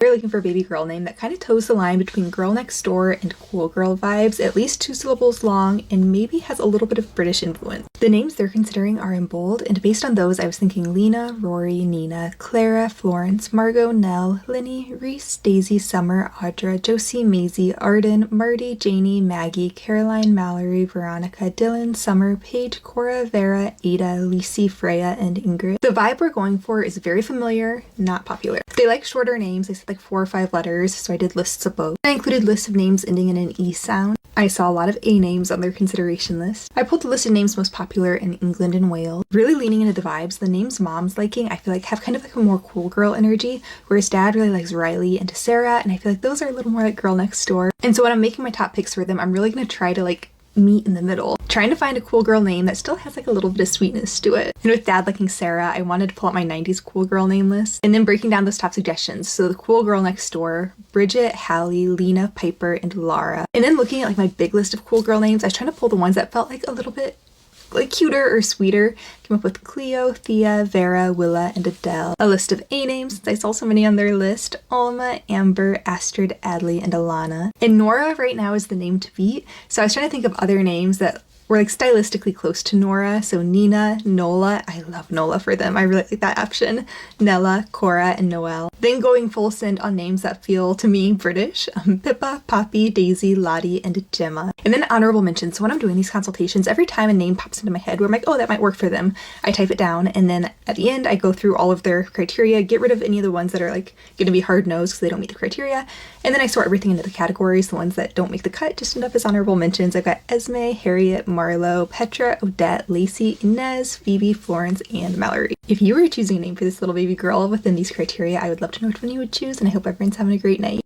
You're looking for a baby girl name that kind of toes the line between girl next door and cool girl vibes, at least 2 syllables long, and maybe has a little bit of British influence. The names they're considering are in bold, and based on those I was thinking Lena, Rory, Nina, Clara, Florence, Margot, Nell, Linny, Reese, Daisy, Summer, Audra, Josie, Maisie, Arden, Marty, Janie, Maggie, Caroline, Mallory, Veronica, Dylan, Summer, Paige, Cora, Vera, Ada, Lacey, Freya, and Ingrid. The vibe we're going for is very familiar, not popular. They like shorter names. They said like 4 or 5 letters, so I did lists of both. I included lists of names ending in an E sound. I saw a lot of A names on their consideration list. I pulled the list of names most popular in England and Wales. Really leaning into the vibes, the names Mom's liking I feel like have kind of like a more cool girl energy, whereas Dad really likes Riley and Sarah, and I feel like those are a little more like girl next door. And so when I'm making my top picks for them, I'm really gonna try to like meet in the middle, trying to find a cool girl name that still has like a little bit of sweetness to it. And with Dad liking Sarah, I wanted to pull out my 90s cool girl name list and then breaking down those top suggestions. So the cool girl next door, Bridget, Hallie, Lena, Piper, and Lara. And then looking at like my big list of cool girl names, I was trying to pull the ones that felt like a little bit like cuter or sweeter. Came up with Cleo, Thea, Vera, Willa, and Adele. A list of A names, since I saw so many on their list: Alma, Amber, Astrid, Adley, and Alana. And Nora right now is the name to beat, so I was trying to think of other names that were like stylistically close to Nora. So Nina, Nola, I love Nola for them, I really like that option, Nella, Cora, and Noelle. Then going full send on names that feel to me British, Pippa, Poppy, Daisy, Lottie, and Gemma. And then honorable mentions. So when I'm doing these consultations, every time a name pops into my head where I'm like, oh, that might work for them, I type it down, and then at the end I go through all of their criteria, get rid of any of the ones that are like gonna be hard nosed because they don't meet the criteria, and then I sort everything into the categories. The ones that don't make the cut just end up as honorable mentions. I've got Esme, Harriet, Marlo, Petra, Odette, Lacey, Inez, Phoebe, Florence, and Mallory. If you were choosing a name for this little baby girl within these criteria, I would love to know which one you would choose, and I hope everyone's having a great night.